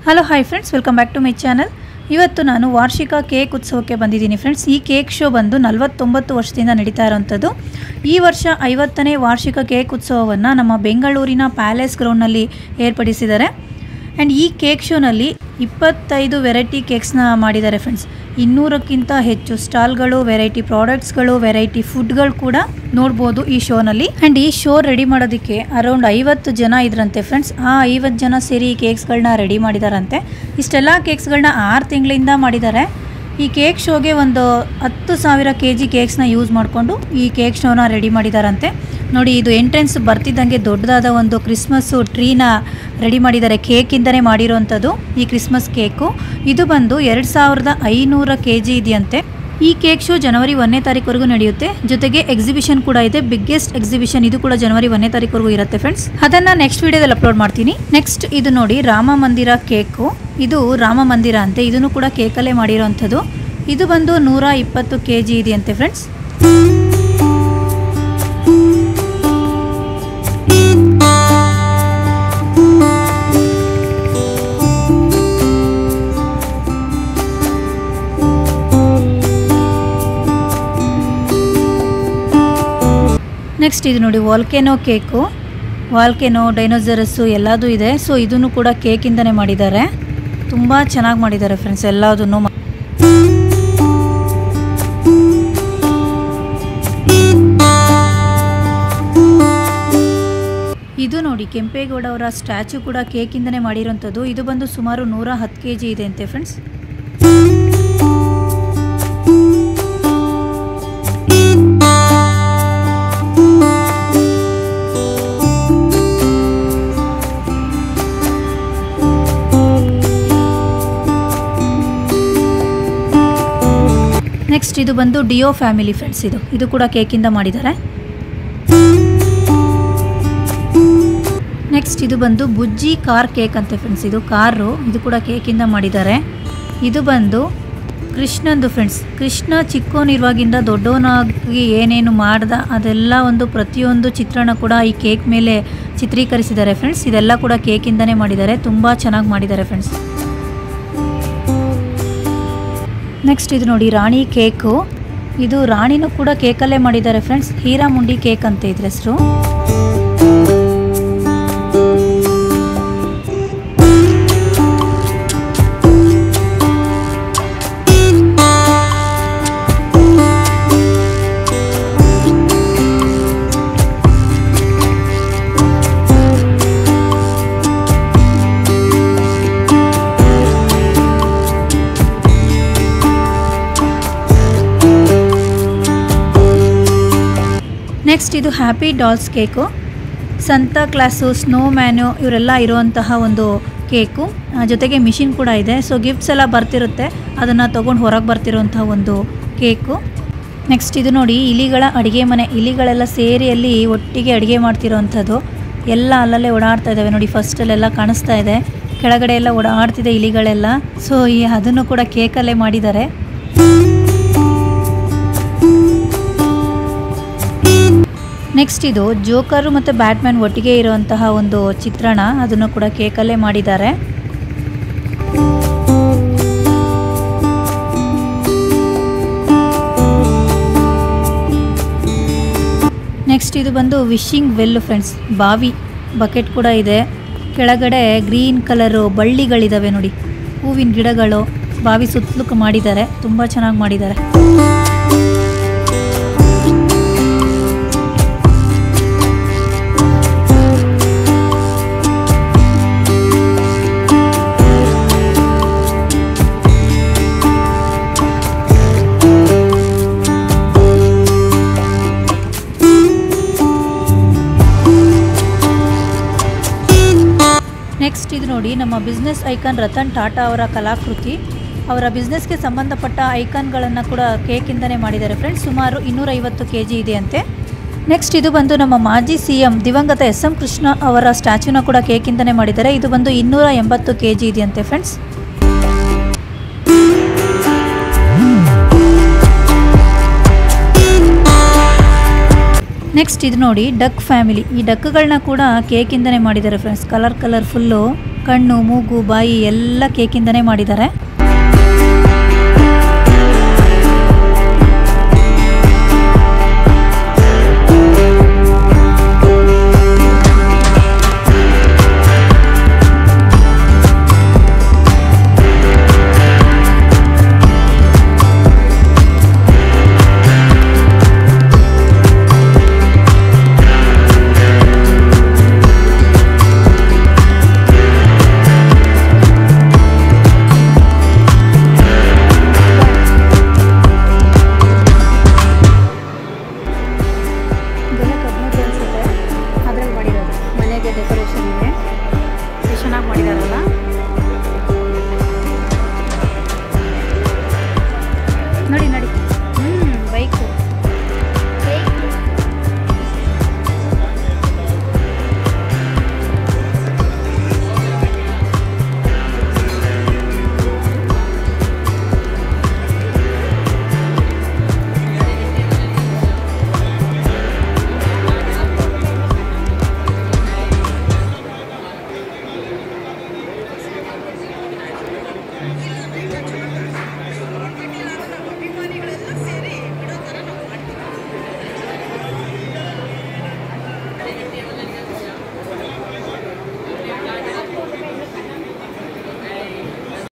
Hello hi friends, welcome back to my channel. ಇವತ್ತು ನಾನು ವಾರ್ಷಿಕ ಕೇಕ್ ಉತ್ಸವಕ್ಕೆ ಬಂದಿದ್ದೀನಿ ಫ್ರೆಂಡ್ಸ್. ಈ ಕೇಕ್ ಶೋ ಬಂದು 49 ವರ್ಷದಿಂದ ನಡೀತಾ ಇರೋವಂಥದ್ದು. ಈ ವರ್ಷ 50ನೇ ವಾರ್ಷಿಕ ಕೇಕ್ ಉತ್ಸವವನ್ನು ನಮ್ಮ ಬೆಂಗಳೂರಿನ ಪ್ಯಾಲೇಸ್ ಗ್ರೌಂಡ್ನಲ್ಲಿ ಏರ್ಪಡಿಸಿದ್ದಾರೆ. ಆ್ಯಂಡ್ ಈ ಕೇಕ್ ಶೋನಲ್ಲಿ 25 ವೆರೈಟಿ ಕೇಕ್ಸ್ನ ಮಾಡಿದ್ದಾರೆ ಫ್ರೆಂಡ್ಸ್. 200ಕ್ಕಿಂತ ಹೆಚ್ಚು ಸ್ಟಾಲ್ಗಳು, ವೆರೈಟಿ ಪ್ರಾಡಕ್ಟ್ಸ್ಗಳು, ವೆರೈಟಿ ಫುಡ್ಗಳು ಕೂಡ ನೋಡ್ಬೋದು ಈ ಶೋನಲ್ಲಿ. ಆ್ಯಂಡ್ ಈ ಶೋ ರೆಡಿ ಮಾಡೋದಕ್ಕೆ ಅರೌಂಡ್ 50 ಜನ ಇದ್ರಂತೆ ಫ್ರೆಂಡ್ಸ್. ಆ 50 ಜನ ಸೇರಿ ಈ ಕೇಕ್ಸ್ಗಳನ್ನ ರೆಡಿ ಮಾಡಿದಾರಂತೆ. ಇಷ್ಟೆಲ್ಲ ಕೇಕ್ಸ್ಗಳನ್ನ 6 ತಿಂಗಳಿಂದ ಮಾಡಿದ್ದಾರೆ. ಈ ಕೇಕ್ ಶೋಗೆ ಒಂದು 10,000 kg ಕೇಕ್ಸ್ನ ಯೂಸ್ ಮಾಡಿಕೊಂಡು ಈ ಕೇಕ್ ಶೋನ ರೆಡಿ ಮಾಡಿದಾರಂತೆ. ನೋಡಿ, ಇದು ಎಂಟ್ರೆನ್ಸ್ ಬರ್ತಿದ್ದಂಗೆ ದೊಡ್ಡದಾದ ಒಂದು ಕ್ರಿಸ್ಮಸ್ ಟ್ರೀನ ರೆಡಿ ಮಾಡಿದ್ದಾರೆ. ಕೇಕಿಂದನೇ ಮಾಡಿರೋವಂಥದ್ದು ಈ ಕ್ರಿಸ್ಮಸ್ ಕೇಕು. ಇದು ಬಂದು 2500 kg ಇದೆಯಂತೆ. ಈ ಕೇಕ್ ಶೋ ಜನವರಿ 1ನೇ ತಾರೀಕುವರೆಗೂ ನಡೆಯುತ್ತೆ. ಜೊತೆಗೆ ಎಕ್ಸಿಬಿಷನ್ ಕೂಡ ಇದೆ, ಬಿಗ್ಗೆಸ್ಟ್ ಎಕ್ಸಿಬಿಷನ್. ಇದು ಕೂಡ ಜನವರಿ 1ನೇ ತಾರೀಕುವರೆಗೂ ಇರುತ್ತೆ ಫ್ರೆಂಡ್ಸ್. ಅದನ್ನು ನೆಕ್ಸ್ಟ್ ವಿಡಿಯೋದಲ್ಲಿ ಅಪ್ಲೋಡ್ ಮಾಡ್ತೀನಿ. ನೆಕ್ಸ್ಟ್ ಇದು ನೋಡಿ, ರಾಮ ಮಂದಿರ ಕೇಕು. ಇದು ರಾಮ ಮಂದಿರ ಅಂತೆ. ಇದನ್ನು ಕೂಡ ಕೇಕಲ್ಲೇ ಮಾಡಿರೋವಂಥದ್ದು. ಇದು ಬಂದು 120 kg ಇದೆಯಂತೆ ಫ್ರೆಂಡ್ಸ್. ನೆಕ್ಸ್ಟ್ ಇದು ನೋಡಿ, ವಾಲ್ಕೆನೋ ಕೇಕು. ವಾಲ್ಕೆನೋ, ಡೈನೋಸರಸ್ಸು ಎಲ್ಲದೂ ಇದೆ. ಸೊ ಇದನ್ನು ಕೂಡ ಕೇಕಿಂದನೇ ಮಾಡಿದ್ದಾರೆ. ತುಂಬ ಚೆನ್ನಾಗಿ ಮಾಡಿದ್ದಾರೆ ಫ್ರೆಂಡ್ಸ್ ಎಲ್ಲದನ್ನು. ಇದು ನೋಡಿ, ಕೆಂಪೇಗೌಡ ಅವರ ಸ್ಟ್ಯಾಚು ಕೂಡ ಕೇಕಿಂದನೇ ಮಾಡಿರೋಂಥದ್ದು. ಇದು ಬಂದು ಸುಮಾರು 110 kg ಇದೆ ಅಂತೆ ಫ್ರೆಂಡ್ಸ್. ನೆಕ್ಸ್ಟ್ ಇದು ಬಂದು ಡಿಯೋ ಫ್ಯಾಮಿಲಿ ಫ್ರೆಂಡ್ಸ್. ಇದು ಕೂಡ ಕೇಕಿಂದ ಮಾಡಿದ್ದಾರೆ. ನೆಕ್ಸ್ಟ್ ಇದು ಬಂದು ಬುಜ್ಜಿ ಕಾರ್ ಕೇಕ್ ಅಂತೆ ಫ್ರೆಂಡ್ಸ್. ಇದು ಕಾರು, ಇದು ಕೂಡ ಕೇಕಿಂದ ಮಾಡಿದ್ದಾರೆ. ಇದು ಬಂದು ಕೃಷ್ಣಂದು ಫ್ರೆಂಡ್ಸ್. ಕೃಷ್ಣ ಚಿಕ್ಕವನಿರುವಾಗಿಂದ ದೊಡ್ಡವನಾಗಿ ಏನೇನು ಮಾಡ್ದ ಅದೆಲ್ಲ ಒಂದು ಪ್ರತಿಯೊಂದು ಚಿತ್ರಣ ಕೂಡ ಈ ಕೇಕ್ ಮೇಲೆ ಚಿತ್ರೀಕರಿಸಿದ್ದಾರೆ ಫ್ರೆಂಡ್ಸ್. ಇದೆಲ್ಲ ಕೂಡ ಕೇಕಿಂದನೇ ಮಾಡಿದ್ದಾರೆ. ತುಂಬ ಚೆನ್ನಾಗಿ ಮಾಡಿದ್ದಾರೆ ಫ್ರೆಂಡ್ಸ್. ನೆಕ್ಸ್ಟ್ ಇದು ನೋಡಿ, ರಾಣಿ ಕೇಕು. ಇದು ರಾಣಿನೂ ಕೂಡ ಕೇಕಲ್ಲೇ ಮಾಡಿದ್ದಾರೆ ಫ್ರೆಂಡ್ಸ್. ಹೀರಾಮುಂಡಿ ಕೇಕ್ ಅಂತ ಇದ್ರ ಹೆಸರು. ನೆಕ್ಸ್ಟ್ ಇದು ಹ್ಯಾಪಿ ಡಾಲ್ಸ್ ಕೇಕು. ಸಂತಾ ಕ್ಲಾಸು, ಸ್ನೋ ಮ್ಯಾನು ಇವರೆಲ್ಲ ಇರುವಂತಹ ಒಂದು ಕೇಕು. ಜೊತೆಗೆ ಮಿಷಿನ್ ಕೂಡ ಇದೆ. ಸೊ ಗಿಫ್ಟ್ಸ್ ಎಲ್ಲ ಬರ್ತಿರುತ್ತೆ, ಅದನ್ನು ತೊಗೊಂಡು ಹೊರಗೆ ಬರ್ತಿರೋಂಥ ಒಂದು ಕೇಕು. ನೆಕ್ಸ್ಟ್ ಇದು ನೋಡಿ, ಇಲಿಗಳ ಅಡುಗೆ ಮನೆ. ಇಲಿಗಳೆಲ್ಲ ಸೇರಿ ಅಲ್ಲಿ ಒಟ್ಟಿಗೆ ಅಡುಗೆ ಮಾಡ್ತಿರೋವಂಥದ್ದು. ಎಲ್ಲ ಅಲ್ಲಲ್ಲೇ ಓಡಾಡ್ತಾ ಇದ್ದಾವೆ ನೋಡಿ. ಫಸ್ಟಲ್ಲೆಲ್ಲ ಕಾಣಿಸ್ತಾ ಇದೆ, ಕೆಳಗಡೆ ಎಲ್ಲ ಓಡಾಡ್ತಿದೆ ಇಲಿಗಳೆಲ್ಲ. ಸೊ ಅದನ್ನು ಕೂಡ ಕೇಕಲ್ಲೇ ಮಾಡಿದ್ದಾರೆ. ನೆಕ್ಸ್ಟ್ ಇದು ಜೋಕರು ಮತ್ತು ಬ್ಯಾಟ್ಮ್ಯಾನ್ ಒಟ್ಟಿಗೆ ಇರುವಂತಹ ಒಂದು ಚಿತ್ರಣ. ಅದನ್ನು ಕೂಡ ಕೇಕಲ್ಲೇ ಮಾಡಿದ್ದಾರೆ. ನೆಕ್ಸ್ಟ್ ಇದು ಬಂದು ವಿಶಿಂಗ್ ವೆಲ್ ಫ್ರೆಂಡ್ಸ್. ಬಾವಿ ಬಕೆಟ್ ಕೂಡ ಇದೆ. ಕೆಳಗಡೆ ಗ್ರೀನ್ ಕಲರು ಬಳ್ಳಿಗಳಿದ್ದಾವೆ ನೋಡಿ, ಹೂವಿನ ಗಿಡಗಳು. ಬಾವಿ ಸುತ್ತಲೂ ಮಾಡಿದ್ದಾರೆ. ತುಂಬ ಚೆನ್ನಾಗಿ ಮಾಡಿದ್ದಾರೆ. ನೆಕ್ಸ್ಟ್ ಇದು ನೋಡಿ, ನಮ್ಮ ಬಿಸ್ನೆಸ್ ಐಕಾನ್ ರತನ್ ಟಾಟಾ ಅವರ ಕಲಾಕೃತಿ. ಅವರ ಬಿಸ್ನೆಸ್ಗೆ ಸಂಬಂಧಪಟ್ಟ ಐಕಾನ್ಗಳನ್ನು ಕೂಡ ಕೇಕಿಂದನೇ ಮಾಡಿದ್ದಾರೆ ಫ್ರೆಂಡ್ಸ್. ಸುಮಾರು 250 kg ಇದೆಯಂತೆ. ನೆಕ್ಸ್ಟ್ ಇದು ಬಂದು ನಮ್ಮ ಮಾಜಿ CM ದಿವಂಗತ SM ಕೃಷ್ಣ ಅವರ ಸ್ಟ್ಯಾಚ್ಯೂನ ಕೂಡ ಕೇಕಿಂದನೇ ಮಾಡಿದ್ದಾರೆ. ಇದು ಬಂದು 280 kg ಇದೆಯಂತೆ ಫ್ರೆಂಡ್ಸ್. ನೆಕ್ಸ್ಟ್ ಇದು ನೋಡಿ ಡಕ್ ಫ್ಯಾಮಿಲಿ. ಈ ಡಕ್ಗಳನ್ನ ಕೂಡ ಕೇಕಿಂದನೇ ಮಾಡಿದ್ದಾರೆ ಫ್ರೆಂಡ್ಸ್. ಕಲರ್ಫುಲ್ಲು ಕಣ್ಣು ಮೂಗು ಬಾಯಿ ಎಲ್ಲ ಕೇಕಿಂದನೇ ಮಾಡಿದ್ದಾರೆ.